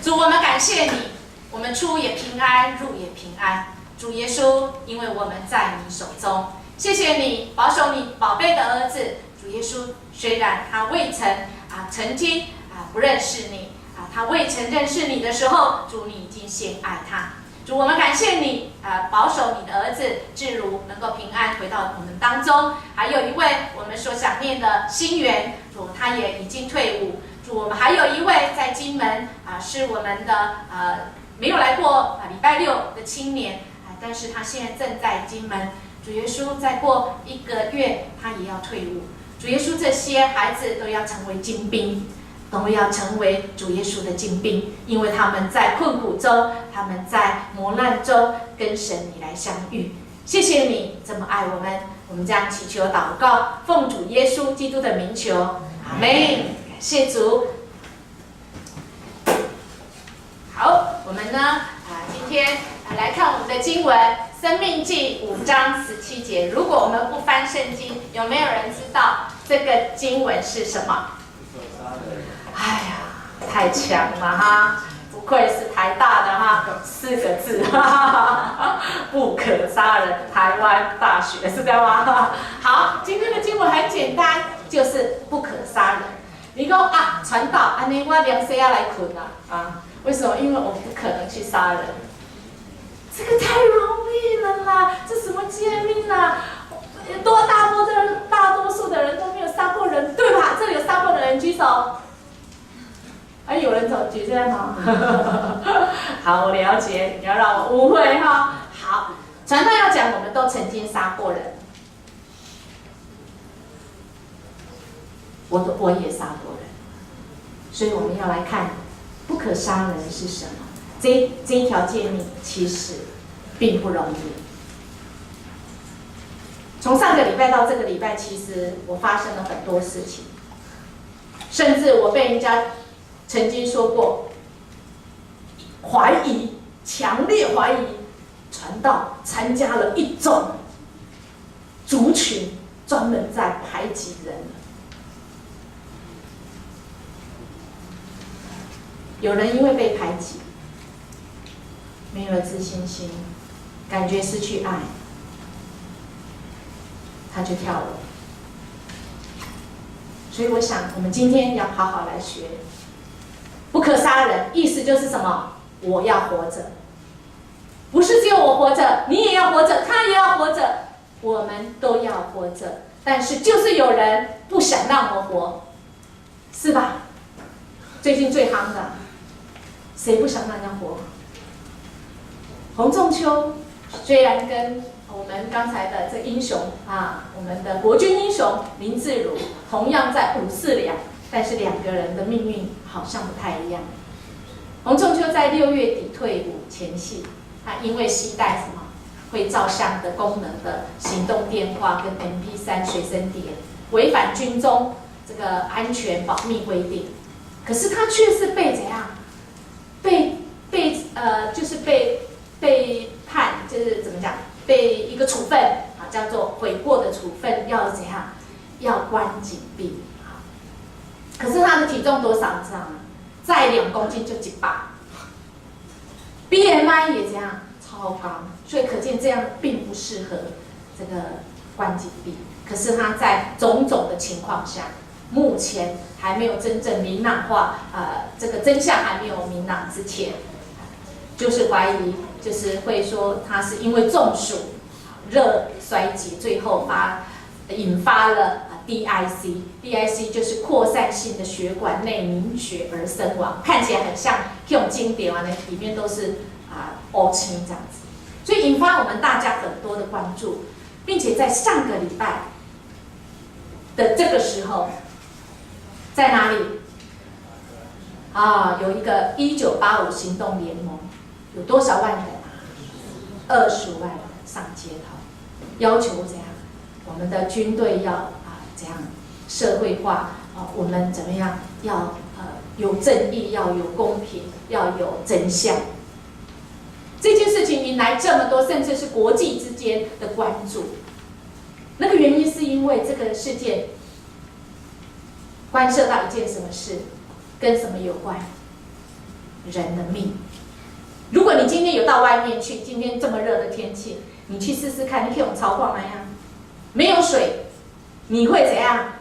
主，我们感谢你，我们出也平安，入也平安。主耶稣，因为我们在你手中，谢谢你保守你宝贝的儿子。主耶稣，虽然他未曾曾经不认识你他未曾认识你的时候，主你已经先爱他。主，我们感谢你保守你的儿子志如能够平安回到我们当中。还有一位我们所想念的心源，主他也已经退伍。主，我们还有一位在金门是我们的没有来过礼拜六的青年但是他现在正在金门。主耶稣，再过1个月他也要退伍。主耶稣，这些孩子都要成为精兵，都要成为主耶稣的精兵，因为他们在困苦中，他们在磨难中跟神你来相遇。谢谢你这么爱我们，我们将祈求祷告，奉主耶稣基督的名求，阿们。感谢主。好，我们呢今天来看我们的经文，《申命记》5章17节。如果我们不翻圣经，有没有人知道这个经文是什么？哎呀，太强了哈！不愧是台大的哈，4个字，不可杀人，台湾大学是这样吗？好，今天的经文很简单，就是不可杀人。你说传道，安尼我凉谁要来困为什么？因为我不可能去杀人，这个太容易了啦！这什么诫命啊？大多数的人都没有杀过人，对吧？这里有杀过的人举手。有人举这样吗？好，我了解，你要让我误会哈。好，传道要讲，我们都曾经杀过人，我也杀过人，所以我们要来看不可杀人是什么。这一条诫命其实并不容易。从上个礼拜到这个礼拜，其实我发生了很多事情，甚至我被人家曾经说过，怀疑，强烈怀疑，传道参加了一种族群，专门在排挤人。有人因为被排挤，没有了自信心，感觉失去爱，他就跳楼。所以我想，我们今天要好好来学。不可杀人，意思就是什么？我要活着，不是只有我活着，你也要活着，他也要活着，我们都要活着。但是就是有人不想让我活，是吧？最近最夯的，谁不想让人家活？洪仲秋虽然跟我们刚才的这英雄我们的国军英雄林志儒同样在542，但是2个人的命运好像不太一样。洪仲秋在6月底退伍前夕，他因为携带什么会照相的功能的行动电话跟 MP3 随身碟，违反军中这个安全保密规定。可是他却是被怎样？就是被判，就是怎么讲？被一个处分叫做悔过的处分，要怎样？要关禁闭。可是他的体重多少你知道吗？再2公斤就100 ，BMI 也这样超高，所以可见这样并不适合这个关禁闭。可是他在种种的情况下，目前还没有真正明朗化，这个真相还没有明朗之前，就是怀疑，就是会说他是因为中暑、热衰竭，最后引发了DIC 就是扩散性的血管内凝血而身亡，看起来很像这种经典里面都是乌青这样子，所以引发我们大家很多的关注，并且在上个礼拜的这个时候，在哪里有一个1985行动联盟，有多少万人？25万人上街头，要求怎样？我们的军队要怎样社会化？我们怎么样？要有正义，要有公平，要有真相。这件事情引来这么多，甚至是国际之间的关注。那个原因是因为这个事件关涉到一件什么事，跟什么有关？人的命。如果你今天有到外面去，今天这么热的天气，你去试试看，你可以用超逛那样，没有水，你会怎样？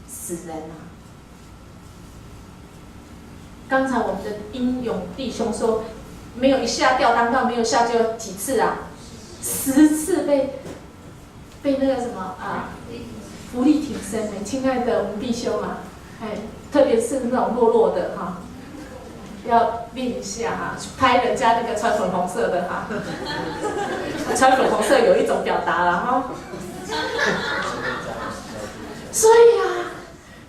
死人啊！刚才我们的英勇弟兄说，没有一下吊单杠，没有下就几次啊？10次被那个什么啊，浮力挺身的，亲爱的我们弟兄啊，特别是那种弱弱的哈，要练一下哈，拍人家那个穿粉红色的哈，穿粉红色有一种表达了哈。所以啊，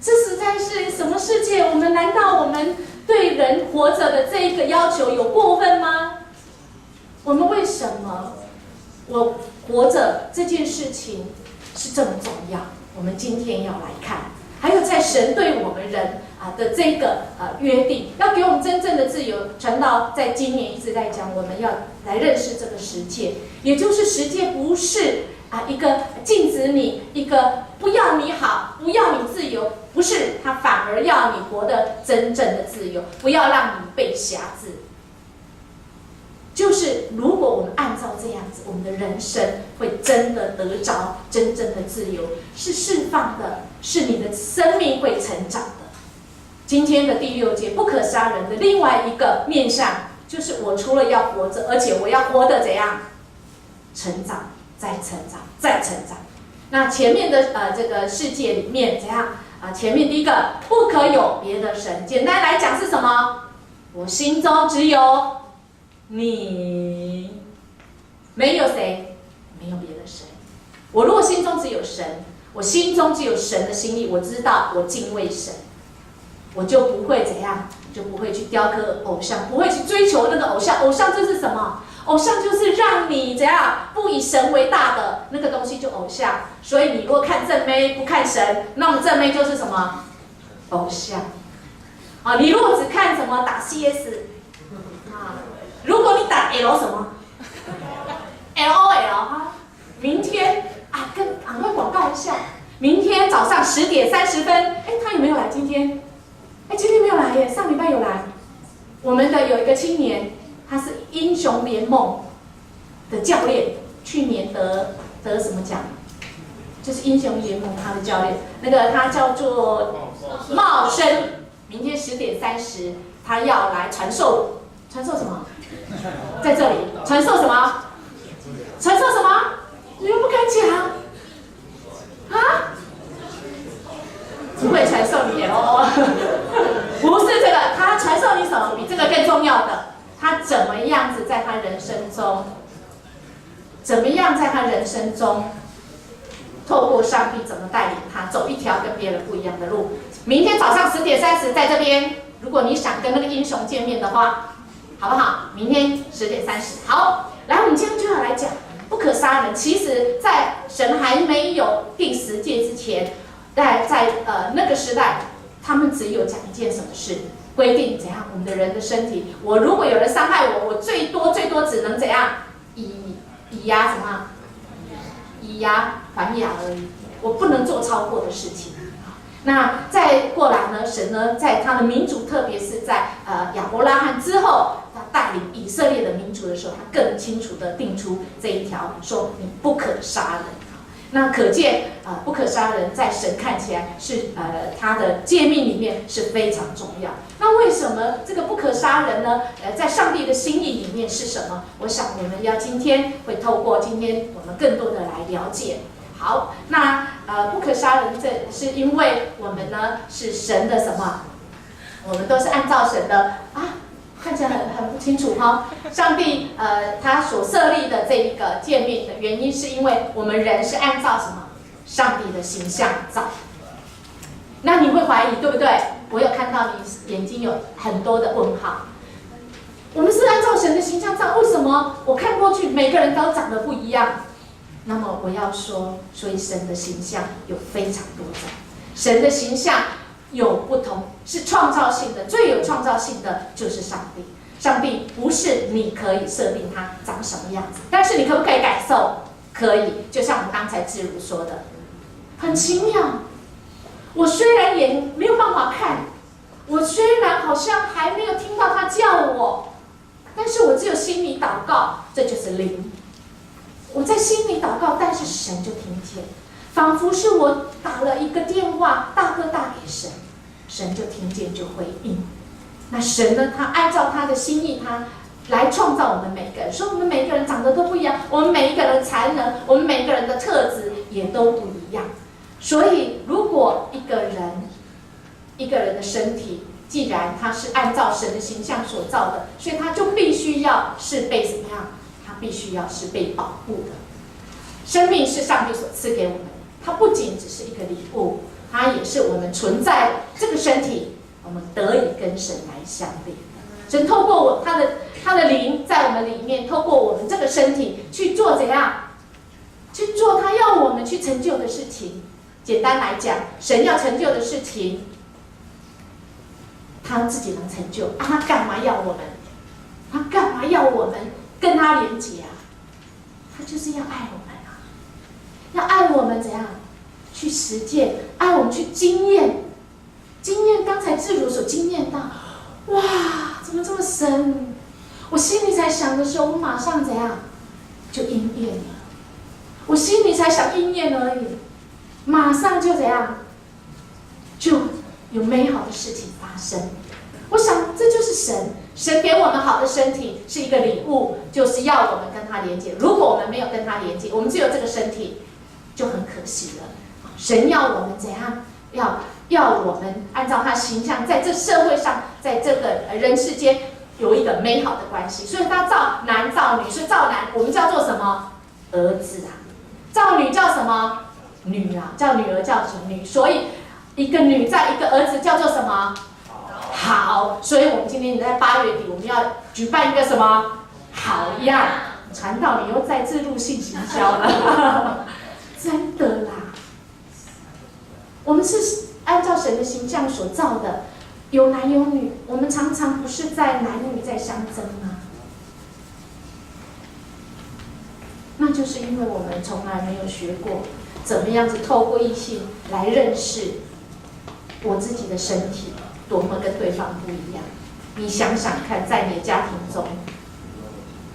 这实在是什么世界？难道我们对人活着的这一个要求有过分吗？我们为什么我活着这件事情是这么重要？我们今天要来看，还有在神对我们人的这个约定，要给我们真正的自由。传道在今年一直在讲，我们要来认识这个十诫，也就是十诫不是一个禁止你，一个不要你好，不要你自由，不是，它反而要你活得真正的自由，不要让你被辖制。就是如果我们按照这样子，我们的人生会真的得着真正的自由，是释放的，是你的生命会成长的。今天的第6诫不可杀人的另外一个面向，就是我除了要活着，而且我要活得怎样？成长，再成长，再成长。那前面的这个世界里面怎样前面第一个不可有别的神，简单来讲是什么？我心中只有你，没有谁，没有别的神。我如果心中只有神，我心中只有神的心意，我知道我敬畏神，我就不会怎样，就不会去雕刻偶像，不会去追求那个偶像。偶像就是什么？偶像就是让你怎样不以神为大的那个东西就偶像。所以你如果看正妹不看神，那么正妹就是什么？偶像。你如果只看什么打 CS 如果你打 L 什么 LOL 明天赶快广告一下，明天早上10点30分，他有没有来？今天没有来耶，上礼拜有来。我们的有一个青年，他是英雄联盟的教练，去年得什么奖？就是英雄联盟他的教练，那个他叫做茂生。明天10点30，他要来传授什么？在这里传授什么？传授什么？你又不敢讲不会传授你不是这个，他传授你什么？比这个更重要的，他怎么样子在他人生中，透过上帝怎么带领他走一条跟别人不一样的路。明天早上10点30在这边，如果你想跟那个英雄见面的话，好不好？明天10点30。好，来，我们今天就要来讲不可杀人。其实，在神还没有定10诫之前，在那个时代，他们只有讲一件什么事？规定怎样？我们的人的身体，我如果有人伤害我，我最多只能怎样？以牙还牙而已，我不能做超过的事情。那再过来呢？神呢，在他的民族，特别是在亚伯拉罕之后，他带领以色列的民族的时候，他更清楚地定出这一条，说你不可杀人。那可见不可杀人，在神看起来是他的诫命里面是非常重要。那为什么这个不可杀人呢？在上帝的心意里面是什么？我想我们要今天会透过今天我们更多的来了解。好，那不可杀人，这是因为我们呢是神的什么？我们都是按照神的看起来很不清楚上帝他所设立的这一个诫命的原因，是因为我们人是按照什么？上帝的形象造。那你会怀疑对不对？我有看到你眼睛有很多的问号。我们是按照神的形象造，为什么我看过去每个人都长得不一样？那么我要说，所以神的形象有非常多种，神的形象有不同，是创造性的，最有创造性的就是上帝。上帝不是你可以设定他长什么样子，但是你可不可以感受？可以，就像我们刚才志如说的，很奇妙。我虽然眼没有办法看，我虽然好像还没有听到他叫我，但是我只有心里祷告，这就是灵。我在心里祷告，但是神就听见，仿佛是我打了一个电话，大哥打给神，神就听见就回应。那神呢？他按照他的心意，他来创造我们每个人，说我们每个人长得都不一样，我们每一个人的才能，我们每个人的特质也都不一样。所以，如果一个人的身体，既然他是按照神的形象所造的，所以他就必须要是被怎么样？他必须要是被保护的。生命是上帝所赐给我们，它不仅只是一个礼物，它也是我们存在这个身体，我们得以跟神来相连。神透过他的灵在我们里面，透过我们这个身体去做怎样？去做他要我们去成就的事情。简单来讲，神要成就的事情，他自己能成就，他干嘛要我们？他干嘛要我们跟他连结啊？他就是要爱我们啊，要爱我们怎样？去实践，爱我们去经验。刚才自如所经验到，哇，怎么这么深？我心里才想的时候，我马上怎样就应验了。我心里才想应验而已，马上就怎样，就有美好的事情发生。我想这就是神给我们好的身体是一个礼物，就是要我们跟他连接。如果我们没有跟他连接，我们只有这个身体，就很可惜了。神要我们怎样？要我们按照他形象，在这社会上，在这个人世间有一个美好的关系。所以他造男造女，所以造男我们叫做什么？儿子啊。造女叫什么？女啊。叫女儿叫什么？女。所以一个女在一个儿子叫做什么？好。所以我们今天在8月底，我们要举办一个什么好样？传道你又在自入性行销了，真的啦。我们是按照神的形象所造的，有男有女，我们常常不是在男女在相争吗？那就是因为我们从来没有学过怎么样子透过异性来认识我自己的身体多么跟对方不一样。你想想看，在你的家庭中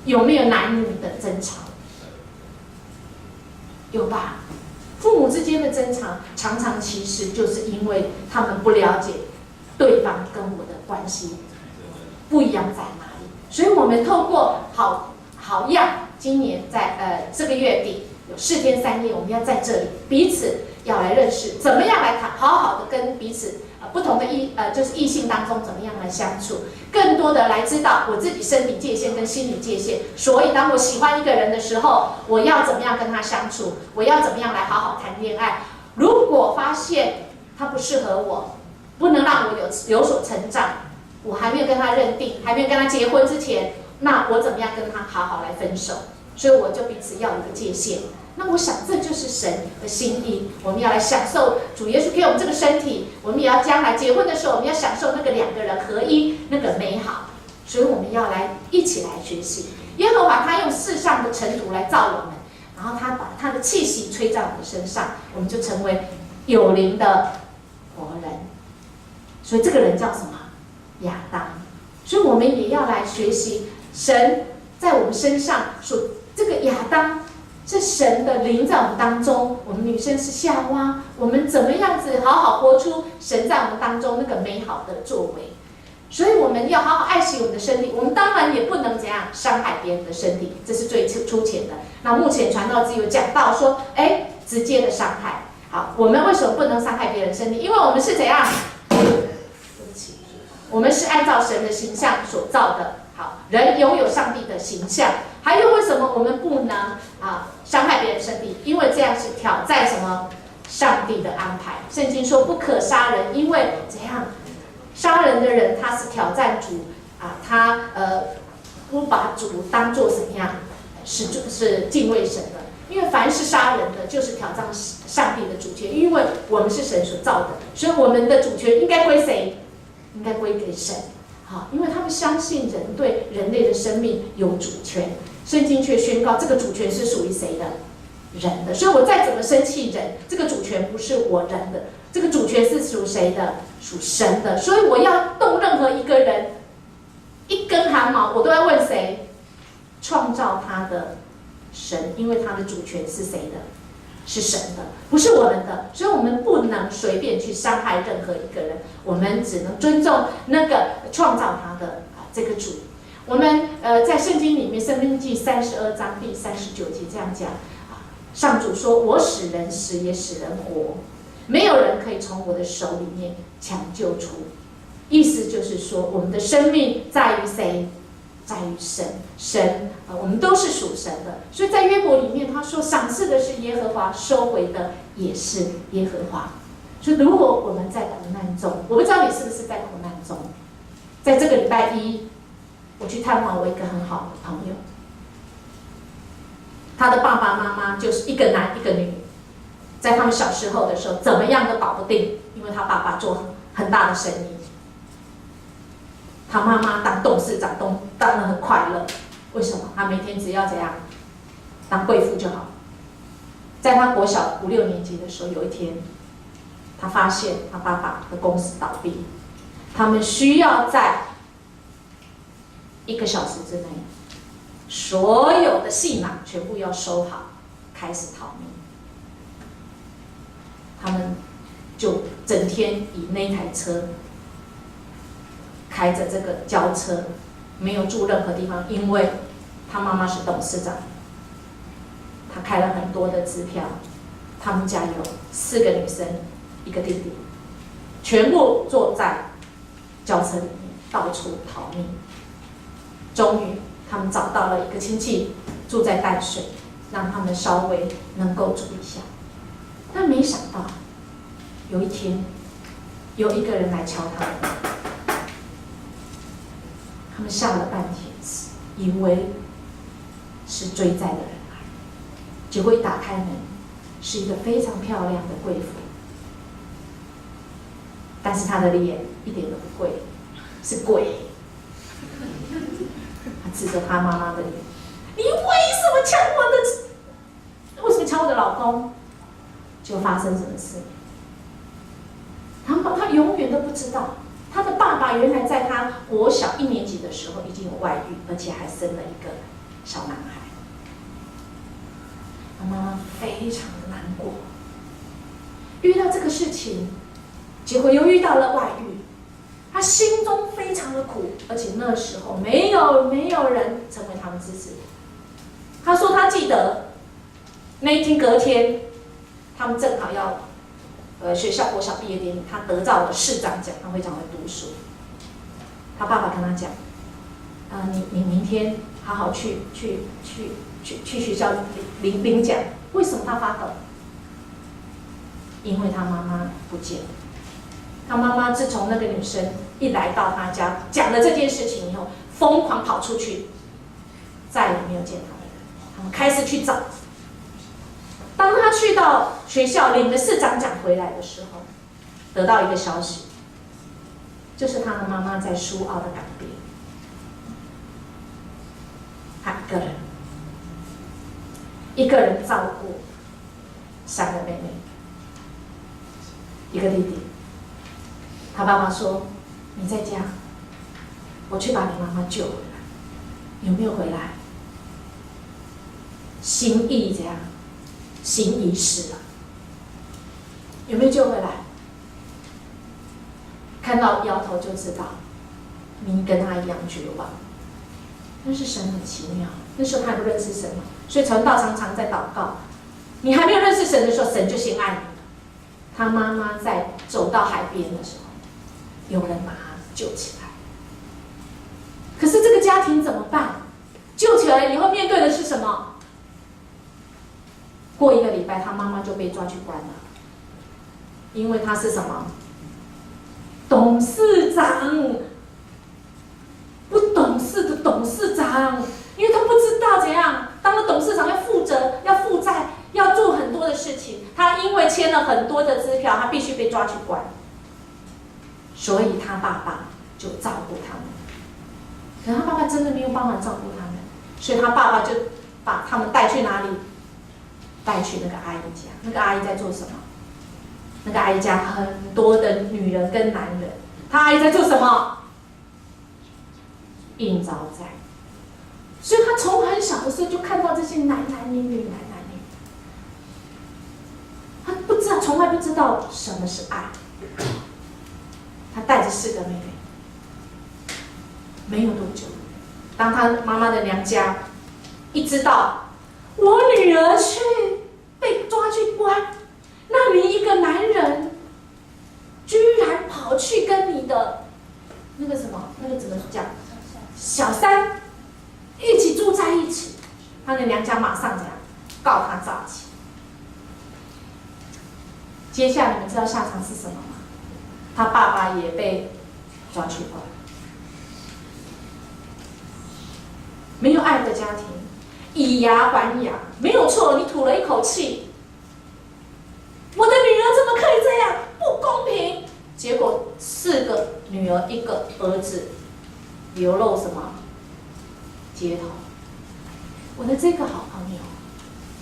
有没有男女的争吵？有吧？父母之间的争吵，常常其实就是因为他们不了解对方跟我的关系不一样在哪里。所以我们透过好样，今年在这个月底有4天3夜，我们要在这里彼此要来认识，怎么样来好好的跟彼此不同的就是异性当中怎么样来相处，更多的来知道我自己身体界限跟心理界限。所以当我喜欢一个人的时候，我要怎么样跟他相处，我要怎么样来好好谈恋爱。如果发现他不适合我，不能让我有所成长，我还没有跟他认定，还没有跟他结婚之前，那我怎么样跟他好好来分手？所以我就彼此要有一个界限。那我想这就是神的心意，我们要来享受主耶稣给我们这个身体，我们也要将来结婚的时候，我们要享受那个2个人合一那个美好。所以我们要来一起来学习耶和华，他用世上的尘土来造我们，然后他把他的气息吹在我们的身上，我们就成为有灵的活人。所以这个人叫什么？亚当。所以我们也要来学习神在我们身上所这个亚当。是神的灵在我们当中，我们女生是夏娃，我们怎么样子好好活出神在我们当中那个美好的作为。所以我们要好好爱惜我们的身体，我们当然也不能怎样伤害别人的身体，这是最粗浅的。那目前传道只有讲到说，直接的伤害。好，我们为什么不能伤害别人的身体？因为我们是怎样？对不起，我们是按照神的形象所造的。好，人拥有上帝的形象。还有为什么我们不能伤害别人身体？因为这样是挑战什么？上帝的安排。圣经说不可杀人，因为怎样？杀人的人他是挑战主他不把主当作什么样？是敬畏神的。因为凡是杀人的，就是挑战上帝的主权。因为我们是神所造的，所以我们的主权应该归谁？应该归给神。好，因为他们相信人对人类的生命有主权。圣经却宣告，这个主权是属于谁的？人的。所以我再怎么生气人，这个主权不是我人的，这个主权是属谁的？属神的。所以我要动任何一个人一根汗毛，我都要问谁？创造他的神，因为他的主权是谁的？是神的，不是我们的。所以我们不能随便去伤害任何一个人，我们只能尊重那个创造他的这个主。我们在圣经里面，《申命记》32章第39节这样讲上主说：“我使人死，也使人活，没有人可以从我的手里面抢救出。”意思就是说，我们的生命在于谁？在于神。神我们都是属神的。所以在约伯里面，他说：“赏赐的是耶和华，收回的也是耶和华。”所以，如果我们在苦难中，我不知道你是不是在苦难中。在这个礼拜一，我去探望我一个很好的朋友，他的爸爸妈妈就是一个男一个女，在他们小时候的时候，怎么样都搞不定，因为他爸爸做很大的生意。他妈妈当董事长，当得很快乐。为什么？他每天只要怎样，当贵妇就好。在他国小5、6年级的时候，有一天，他发现他爸爸的公司倒闭，他们需要在1个小时之内，所有的细码全部要收好，开始逃命。他们就整天以那台车。开着这个轿车，没有住任何地方，因为他妈妈是董事长，他开了很多的支票，他们家有4个女生，1个弟弟，全部坐在轿车里面到处逃命。终于，他们找到了一个亲戚住在淡水，让他们稍微能够住一下。但没想到，有一天，有一个人来敲他们。他们吓了半天，以为是追债的人来，结果一打开门，是一个非常漂亮的贵妇，但是她的脸一点都不贵，是鬼。他指着他妈妈的脸：“你为什么抢我的？为什么抢我的老公？”就发生什么事？他永远都不知道。他的爸爸原来在他国小1年级的时候已经有外遇，而且还生了一个小男孩。他妈妈非常的难过，遇到这个事情，结果又遇到了外遇，他心中非常的苦，而且那时候没有人成为他们支持。他说他记得那一天隔天，他们正好要。学校国小毕业典礼，他得到了市长奖，他非常会读书。他爸爸跟他讲，你明天好好去学校领奖。为什么他发抖？因为他妈妈不见了。他妈妈自从那个女生一来到他家，讲了这件事情以后，疯狂跑出去，再也没有见他的人。他们开始去找。当他去到学校领了市长奖回来的时候，得到一个消息，就是他的妈妈在苏澳的港边，他一个人照顾3个妹妹，1个弟弟。他爸爸说：“你在家，我去把你妈妈救回来。”有没有回来？心意这样。心已死了，有没有救回来？看到摇头就知道，你跟他一样绝望。但是神很奇妙，那时候他还不认识神嘛，所以传道常常在祷告。你还没有认识神的时候，神就先爱你了。他妈妈在走到海边的时候，有人把他救起来。可是这个家庭怎么办？救起来以后面对的是什么？过1个礼拜，他妈妈就被抓去关了，因为他是什么？董事长，不懂事的董事长，因为他不知道怎样当了董事长要负责、要负债、要做很多的事情。他因为签了很多的支票，他必须被抓去关，所以他爸爸就照顾他们。可是他爸爸真的没有办法照顾他们，所以他爸爸就把他们带去哪里？带去那个阿姨家。那个阿姨在做什么？那个阿姨家很多的女人跟男人，她阿姨在做什么？应招在。所以她从很小的时候就看到这些男男女女。她不知道，从来不知道什么是爱。她带着4个妹妹，没有多久，当她妈妈的娘家一知道我女儿被抓去关，那你一个男人居然跑去跟你的那个怎么讲，小三一起住在一起，她的娘家马上这样告她诈欺。接下来你们知道下场是什么吗？她爸爸也被抓去关。没有爱的家庭，以牙还牙，没有错，你吐了一口气，我的女儿怎么可以这样？不公平！结果4个女儿1个儿子流落什么街头。我的这个好朋友，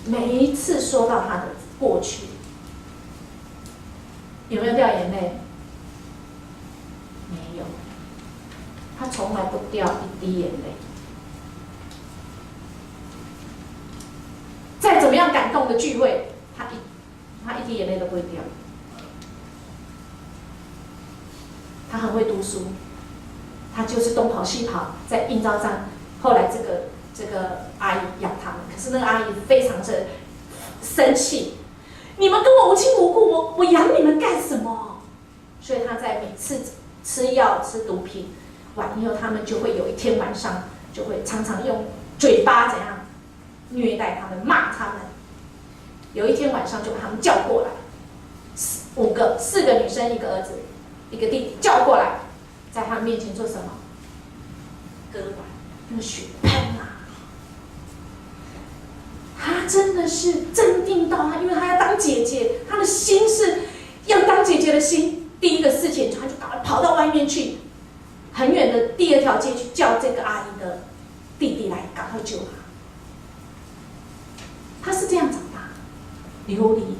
每一次说到他的过去，有没有掉眼泪？没有，他从来不掉一滴眼泪。再怎么样感动的聚会，他一滴眼泪都不会掉。他很会读书，他就是东跑西跑，在应召站。后来这个阿姨养他们，可是那个阿姨非常的生气，你们跟我无亲无故，我养你们干什么？所以他在每次吃药吃毒品完以后，他们就会有一天晚上就会常常用嘴巴怎样虐待他们，骂他们。有一天晚上就把他们叫过来，4个女生，1个儿子，1个弟弟，叫过来，在他们面前做什么？割腕，那个血喷啊！他真的是镇定到他，因为他要当姐姐，他的心是要当姐姐的心。第一个事情，他就赶快跑到外面去，很远的第2条街去叫这个阿姨的弟弟来，赶快救他。他是这样长大，流离。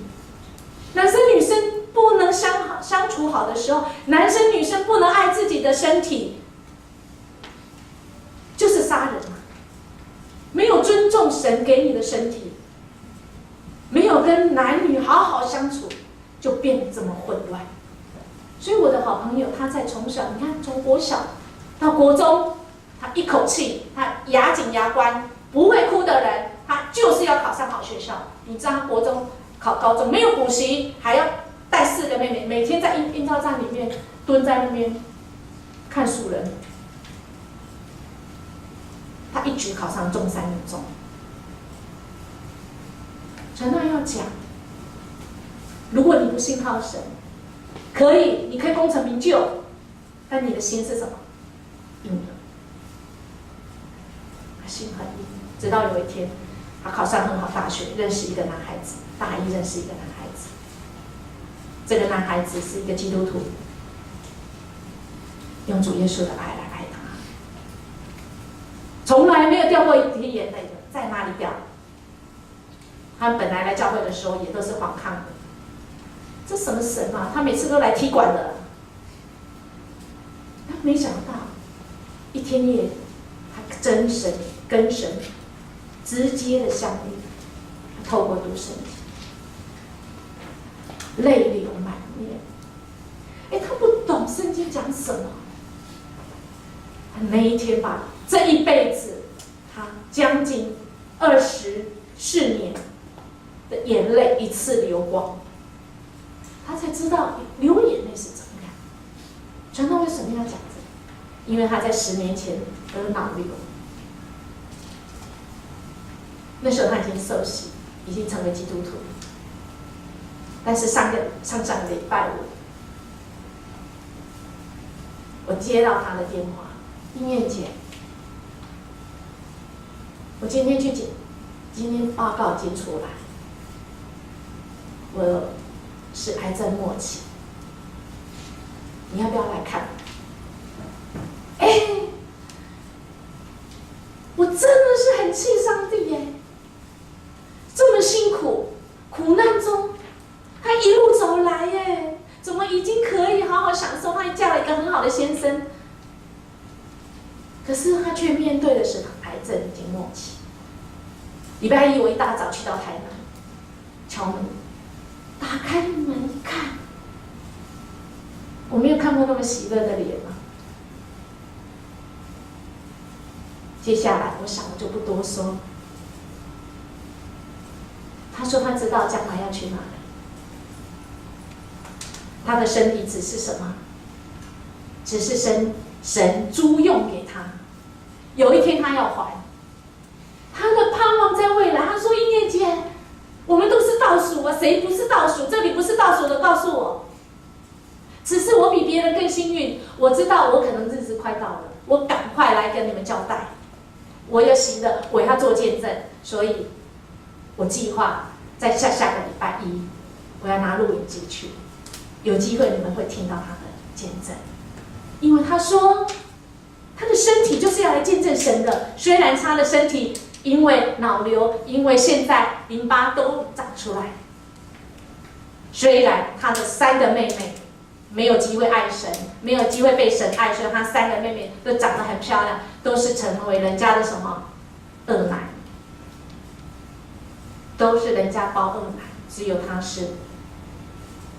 男生女生不能相处好的时候，男生女生不能爱自己的身体，就是杀人嘛。没有尊重神给你的身体，没有跟男女好好相处，就变得这么混乱。所以我的好朋友，他在从小，你看从国小到国中，他一口气，他牙紧牙关，不会哭的人，他就是要考上好学校。你知道他国中考高中没有补习，还要带4个妹妹，每天在应召站里面蹲在那边看书人。他一举考上中山女中。陈娜要讲，如果你不信靠神，可以，你可以功成名就，但你的心是什么？硬的。他心很硬，直到有一天，他考上很好大学，认识一个男孩子，大一认识一个男孩子。这个男孩子是一个基督徒，用主耶稣的爱来爱他。从来没有掉过一滴眼泪的，在哪里掉？他们本来来教会的时候也都是反抗的，这什么神啊？他每次都来踢馆的。他没想到，一天夜，他跟神直接的相遇，透过读圣经，泪流满面。他不懂圣经讲什么。那一天吧，这一辈子，他将近24年的眼泪一次流光，他才知道流眼泪是怎么样。传道为什么要讲这个？因为他在10年前得脑瘤，那时候他已经受洗，已经成为基督徒。但是上个礼拜五，我接到他的电话，英燕姐，我今天去检，今天报告已经出来，我是癌症末期，你要不要来看？我真的是很气上帝耶！这么辛苦，苦难中，他一路走来耶，却面对的是癌症已经末期。礼拜一我一大早去到台南，敲门，打开门一看，我没有看过那么喜乐的脸嘛。接下来我想我就不多说。他说他知道将来要去哪里，他的身体只是什么？只是神租用给他。有一天他要还，他的盼望在未来。他说：“一念姐，我们都是倒数啊，谁不是倒数？这里不是倒数的，告诉我。只是我比别人更幸运，我知道我可能日子快到了，我赶快来跟你们交代。我有喜乐，我要做见证，所以我计划在下个礼拜一，我要拿录影机去，有机会你们会听到他的见证。因为他说，他的身体就是要来见证神的。虽然他的身体因为脑瘤，因为现在淋巴都长出来，虽然他的3个妹妹没有机会爱神，没有机会被神爱，所以他3个妹妹都长得很漂亮，都是成为人家的什么2奶，都是人家包2奶，只有他是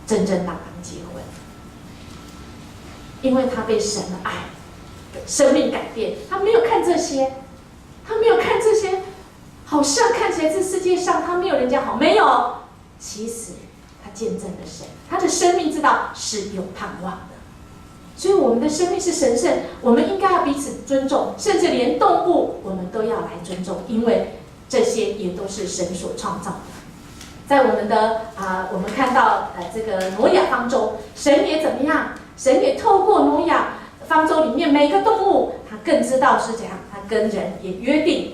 真正当结婚。因为他被神的爱、生命改变，他没有看这些，好像看起来这世界上他没有人家好，没有，其实他见证了神，他的生命知道是有盼望的。所以我们的生命是神圣，我们应该要彼此尊重，甚至连动物我们都要来尊重，因为这些也都是神所创造的。在我们的我们看到这个挪亚方舟，神也怎么样？神也透过挪亚方舟里面每个动物，他更知道是怎样，他跟人也约定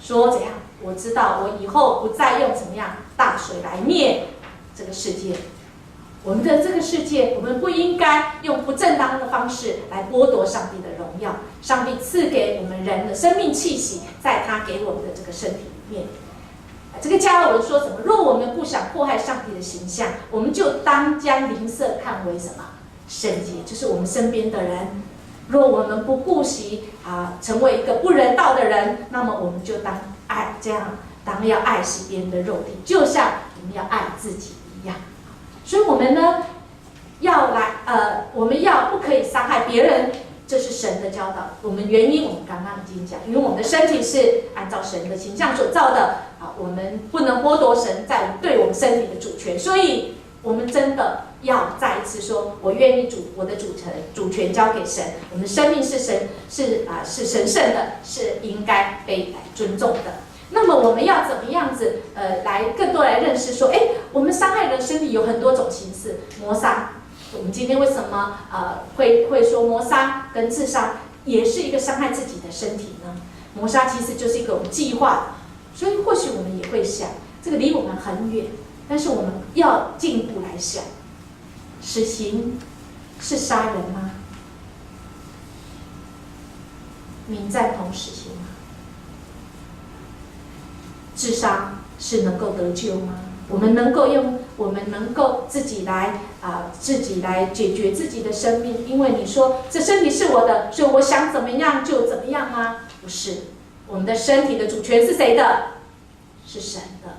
说怎样，我知道我以后不再用怎么样大水来灭这个世界。我们的这个世界，我们不应该用不正当的方式来剥夺上帝的荣耀。上帝赐给我们人的生命气息，在他给我们的这个身体里面。这个加尔文说什么？若我们不想迫害上帝的形象，我们就当将邻舍看为什么？圣洁，就是我们身边的人。若我们不顾惜成为一个不人道的人，那么我们就当要爱惜别人的肉体，就像我们要爱自己一样。所以我们呢，我们不可以伤害别人，这是神的教导。我们原因我们刚刚已经讲，因为我们的身体是按照神的形象所造的我们不能剥夺神在对我们身体的主权，所以我们真的要再一次说，我愿意我的主权交给神。我们的生命是神神圣的，是应该被尊重的。那么我们要怎么样子来更多来认识说，我们伤害人身体有很多种形式，谋杀。我们今天为什么会说谋杀跟自杀也是一个伤害自己的身体呢？谋杀其实就是一个我们计划，所以或许我们也会想，这个离我们很远，但是我们要进一步来想，死刑是杀人吗？您赞同死刑吗？自杀是能够得救吗？我们能够自己来解决自己的生命？因为你说这身体是我的，所以我想怎么样就怎么样吗？不是，我们的身体的主权是谁的？是神的。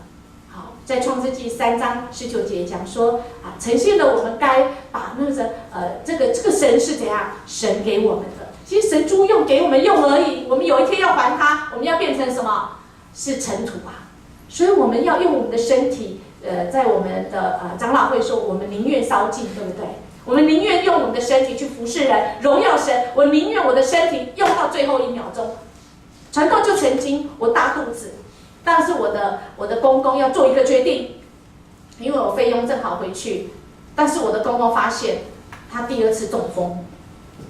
好，在创世纪3章19节讲说呈现了我们该把这个神是怎样？神给我们的，其实神租用给我们用而已。我们有一天要还他，我们要变成什么？是尘土所以我们要用我们的身体，在我们的长老会说，我们宁愿烧尽，对不对？我们宁愿用我们的身体去服侍人，荣耀神。我宁愿我的身体用到最后1秒钟。传道就曾经我大肚子，但是我的公公要做一个决定，因为我费用正好回去，但是我的公公发现他第2次中风，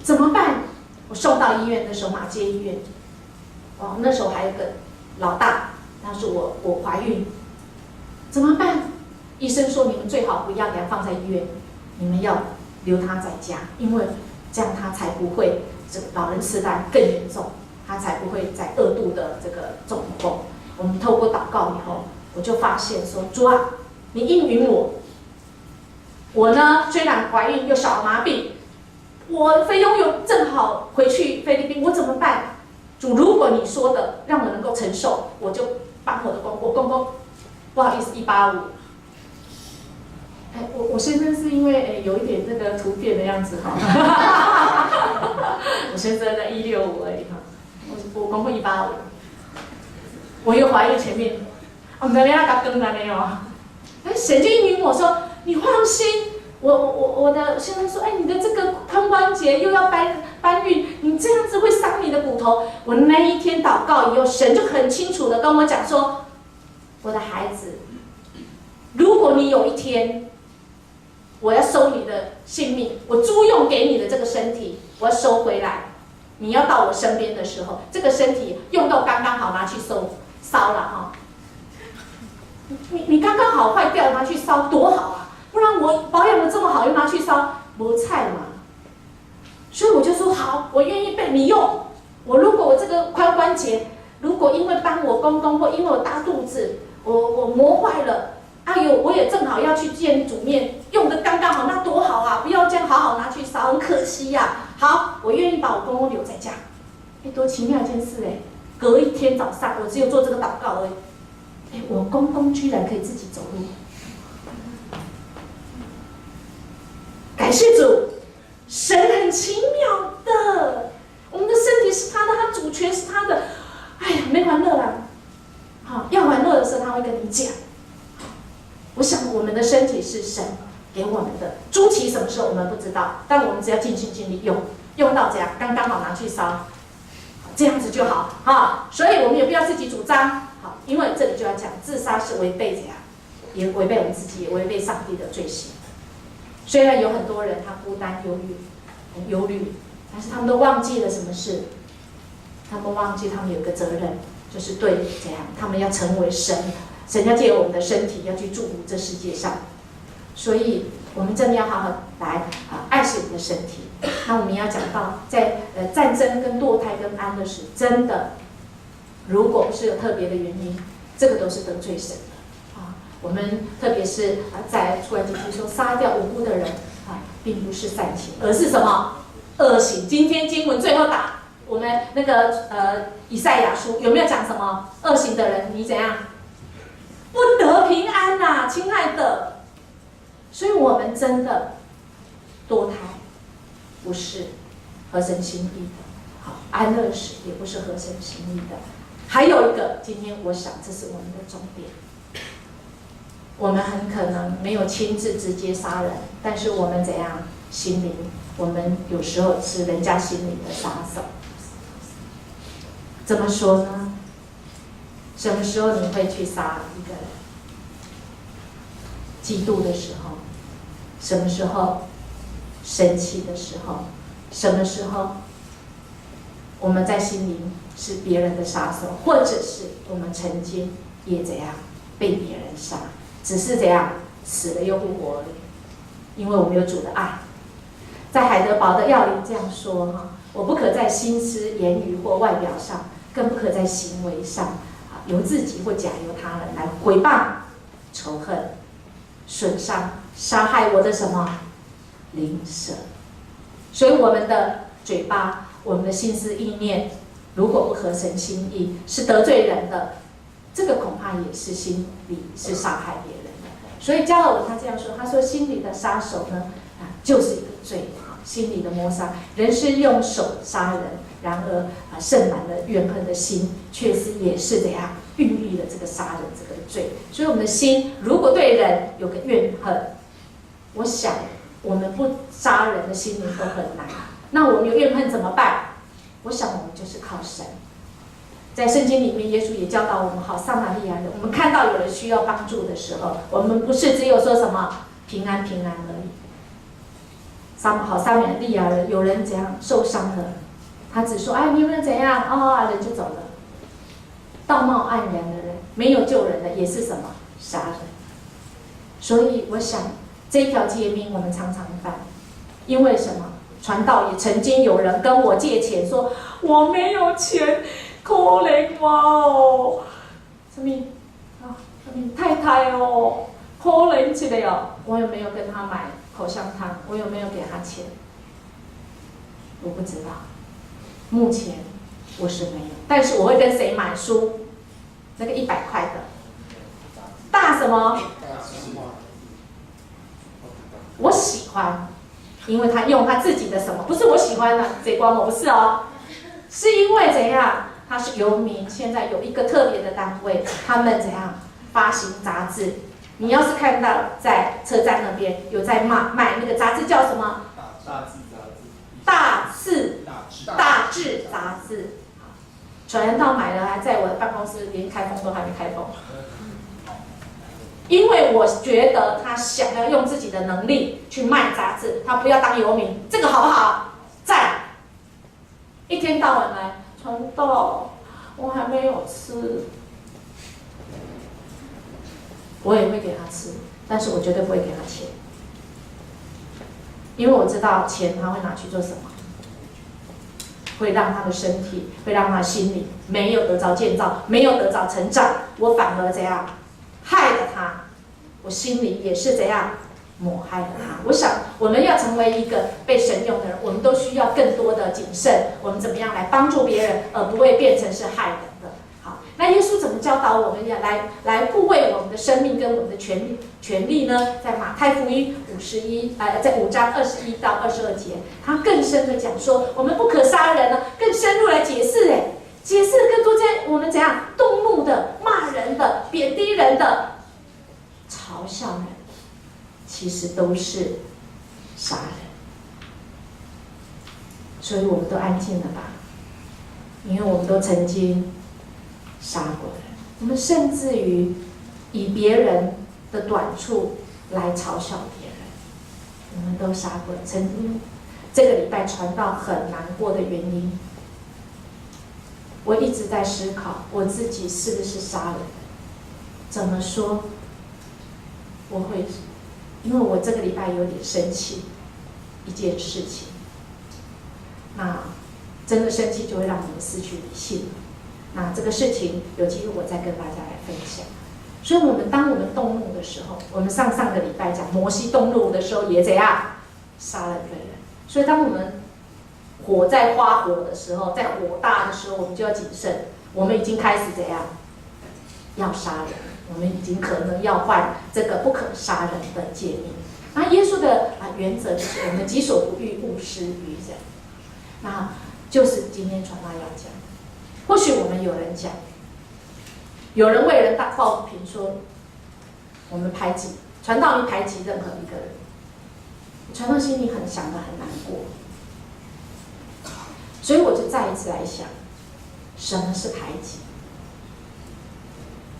怎么办？我送到医院的时候，马偕医院，那时候还有个老大。他说我怀孕，怎么办？医生说你们最好不要给他放在医院，你们要留他在家，因为这样他才不会这个老人痴呆更严重，他才不会再2度的这个中风。我们透过祷告以后，我就发现说，主啊，你应允我呢虽然怀孕又小儿麻痹，我费用又正好回去菲律宾，我怎么办？主，如果你说的让我能够承受，我就帮我的我公公，不好意思185。我先生是因为有一点那个突变的样子哈，我先生在165而已哈，我公公185，我又怀孕前面，我们那边那个更难的哦，神就应允我说你放心。我的先生说，你的这个髋关节又要搬运，你这样子会伤你的骨头。我那一天祷告以后，神就很清楚的跟我讲说，我的孩子，如果你有一天我要收你的性命，我租用给你的这个身体，我要收回来，你要到我身边的时候，这个身体用到刚刚好拿去烧了哈。你刚刚好坏掉拿去烧多好啊！不然我保养的这么好，又拿去烧，没菜嘛。所以我就说好，我愿意被你用。如果我这个髋关节，如果因为帮我公公或因为我大肚子，我磨坏了，我也正好要去见煮面，用的刚刚好，那多好啊！不要这样好好拿去烧，很可惜呀。好，我愿意把我公公留在家。多奇妙一件事哎！隔一天早上，我只有做这个祷告而已。我公公居然可以自己走路。感谢主，神很奇妙的，我们的身体是他的，他主权是他的。没完乐啦，要完乐的时候他会跟你讲。我想我们的身体是神给我们的，初期什么时候我们不知道，但我们只要尽心尽力用到这样，刚刚好拿去烧，这样子就好啊。所以我们也不要自己主张，好，因为这里就要讲自杀是违背这样，也违背我们自己，也违背上帝的罪行。虽然有很多人他孤单很忧虑，但是他们都忘记了什么事？他们忘记他们有个责任，就是对怎样，他们要成为神要借由我们的身体要去祝福这世界上。所以我们真的要好好来爱惜我们的身体。那我们要讲到在战争跟堕胎跟安乐死，真的如果不是有特别的原因，这个都是得罪神的。我们特别是在出来经题说杀掉无辜的人并不是善行，而是什么恶行。今天经文最后打我们那个以赛亚书有没有讲什么恶行的人你怎样不得平安呐，亲爱的。所以我们真的堕胎不是合神心意的，安乐死也不是合神心意的。还有一个，今天我想这是我们的重点。我们很可能没有亲自直接杀人，但是我们怎样心灵，我们有时候是人家心灵的杀手。怎么说呢？什么时候你会去杀一个人？嫉妒的时候，什么时候生气的时候，什么时候我们在心灵是别人的杀手，或者是我们曾经也怎样被别人杀。只是这样死了又复活而已，因为我们有主的爱。在海德堡的要领这样说我不可在心思、言语或外表上，更不可在行为上由自己或假由他人来毁谤、仇恨、损伤、杀害我的什么灵舍。所以我们的嘴巴、我们的心思意念，如果不合神心意，是得罪人的，这个恐怕也是心里是杀害别人的。所以加尔文他这样说，他说心里的杀手呢就是一个罪，心里的谋杀。人是用手杀人，然而盛满了怨恨的心，确实也是怎样孕育了这个杀人这个罪。所以我们的心如果对人有个怨恨，我想我们不杀人的心灵都很难。那我们有怨恨怎么办？我想我们就是靠神。在圣经里面，耶稣也教导我们，好撒玛利亚人，我们看到有人需要帮助的时候，我们不是只有说什么平安平安而已。好撒玛利亚人，有人怎样受伤了，他只说你有没有怎样人就走了。道貌岸然的人，没有救人的，也是什么杀人。所以我想这一条诫命我们常常犯，因为什么？传道也曾经有人跟我借钱，说我没有钱。可怜我哦，什么太太哦，可怜起来哦，我有没有跟他买口香糖？我有没有给他钱？我不知道。目前我是没有，但是我会跟谁买书？那个100块的大什么？我喜欢，因为他用他自己的什么？不是我喜欢的，谁管我？不是哦，是因为怎样？他是游民，现在有一个特别的单位，他们怎样发行杂志？你要是看到在车站那边有在卖那个杂志，叫什么？大志杂志。传道买了，还在我的办公室，连开封都还没开封。因为我觉得他想要用自己的能力去卖杂志，他不要当游民，这个好不好？赞！一天到晚来传道，我还没有吃，我也会给他吃，但是我绝对不会给他钱，因为我知道钱他会拿去做什么。会让他的身体，会让他的心理没有得着建造，没有得着成长，我反而怎样害了他，我心里也是怎样抹害了他。我想我们要成为一个被神用的人，我们都需要更多的谨慎，我们怎么样来帮助别人，而不会变成是害人的。好，那耶稣怎么教导我们要来护卫我们的生命跟我们的权利呢？在马太福音在5章21到22节，他更深的讲说，我们不可杀人呢，更深入来解释，解释更多在我们怎样动怒的、骂人的、贬低人的、嘲笑人，其实都是杀人。所以我们都安静了吧，因为我们都曾经杀过人，我们甚至于以别人的短处来嘲笑别人，我们都杀过人。曾经这个礼拜传道很难过的原因，我一直在思考我自己是不是杀人。怎么说？我会，因为我这个礼拜有点生气一件事情，那真的生气就会让我们失去理性。那这个事情有机会我再跟大家来分享。所以当我们动怒的时候，我们上个礼拜讲摩西动怒的时候也怎样杀了一个人。所以当我们火在花火的时候，在火大的时候，我们就要谨慎。我们已经开始怎样要杀人，我们已经可能要犯这个不可杀人的诫命。那耶稣的原则就是我们己所不欲，勿施于人。那就是今天传道要讲。或许我们有人讲，有人为人抱不平说，我们排挤传道，你排挤任何一个人，传道心里想得很难过。所以我就再一次来想，什么是排挤？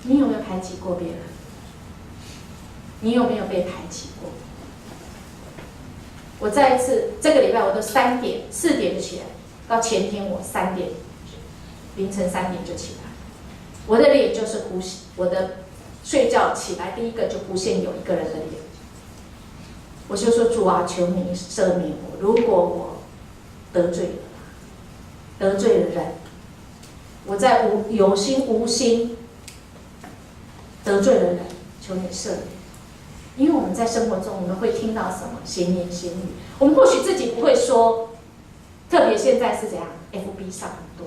你有没有排挤过别人？你有没有被排挤过？我再一次，这个礼拜我都4点就起来，到前天我凌晨3点就起来，我的脸就是呼吸，我的睡觉起来第一个就浮现有一个人的脸，我就说主啊，求你赦免我，如果我得罪了人，我在有心无心得罪了人，求你赦免。因为我们在生活中我们会听到什么闲言闲语，我们或许自己不会说，特别现在是怎样 FB 上很多，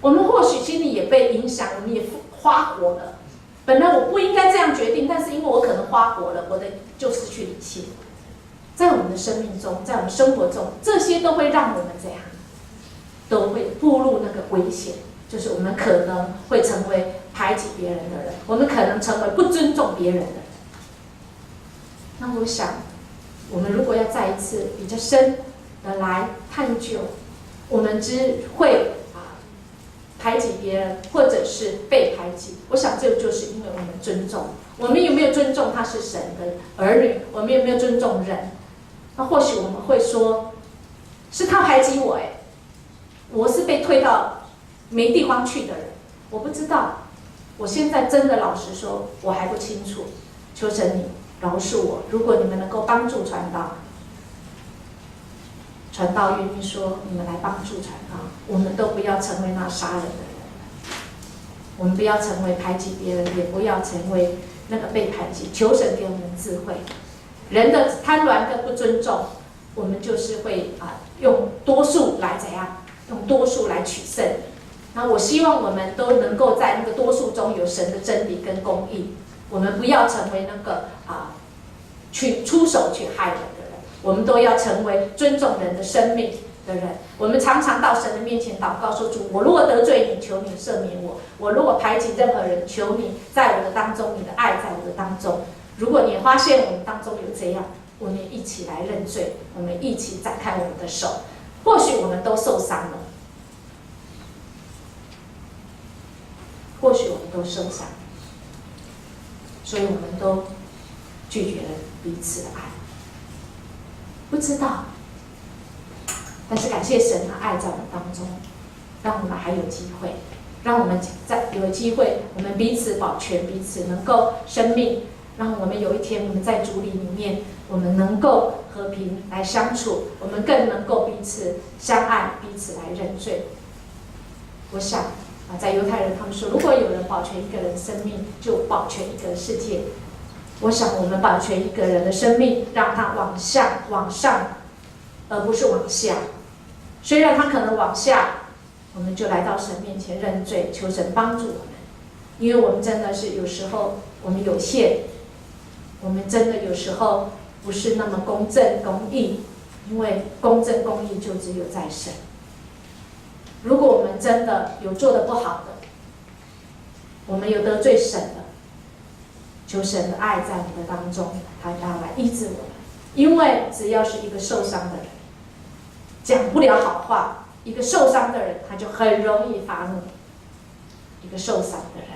我们或许心里也被影响，我们也花火了。本来我不应该这样决定，但是因为我可能花火了，我就失去理性。在我们的生命中，在我们生活中，这些都会让我们怎样，都会步入那个危险，就是我们可能会成为排挤别人的人，我们可能成为不尊重别人的人。那我想，我们如果要再一次比较深的来探究，我们只会排挤别人，或者是被排挤，我想这就是因为我们尊重。我们有没有尊重他是神的儿女？我们有没有尊重人？那或许我们会说，是他排挤我，我是被推到没地方去的人。我不知道，我现在真的老实说，我还不清楚。求神你饶恕我，如果你们能够帮助传道，传道愿意说你们来帮助传道，我们都不要成为那杀人的人，我们不要成为排挤别人，也不要成为那个被排挤。求神给我们智慧，人的贪婪跟不尊重，我们就是会用多数来怎样用多数来取胜。那我希望我们都能够在那个多数中有神的真理跟公义，我们不要成为那个去出手去害人的人，我们都要成为尊重人的生命的人。我们常常到神的面前祷告说：主，我如果得罪你，求你赦免我；我如果排挤任何人，求你在我的当中，你的爱在我的当中。如果你发现我们当中有这样，我们一起来认罪，我们一起展开我们的手。或许我们都受伤了，或许我们都受伤，所以我们都拒绝了彼此的爱。不知道，但是感谢神的爱在我们当中，让我们还有机会，让我们有机会，我们彼此保全，彼此能够生命，让我们有一天我们在主里面，我们能够和平来相处，我们更能够彼此相爱，彼此来认罪。我想在犹太人他们说，如果有人保全一个人生命，就保全一个世界。我想我们保全一个人的生命，让他往上，而不是往下。虽然他可能往下，我们就来到神面前认罪，求神帮助我们。因为我们真的是有时候我们有限，我们真的有时候不是那么公正公义，因为公正公义就只有在神。如果我们真的有做得不好的，我们有得罪神的，求神的爱在我们的当中，他要来医治我们。因为只要是一个受伤的人，讲不了好话，一个受伤的人他就很容易发怒。一个受伤的人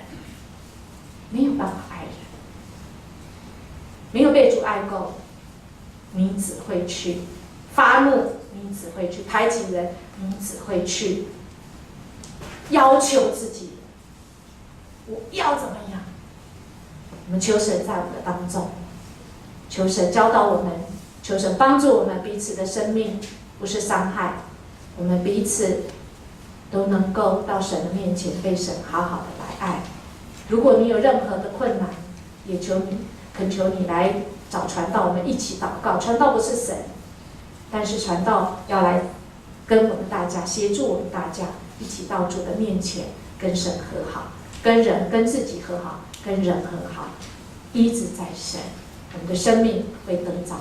没有办法爱人，没有被主爱够，你只会去发怒，你只会去排挤人，你只会去要求自己，我要怎么样？我们求神在我们的当中，求神教导我们，求神帮助我们彼此的生命不是伤害，我们彼此都能够到神的面前被神好好的来爱。如果你有任何的困难，也恳求你来找传道，我们一起祷告。传道不是神，但是传道要来跟我们大家协助我们大家一起到主的面前，跟神和好，跟人跟自己和好，跟人和好，医治在神，我们的生命会得着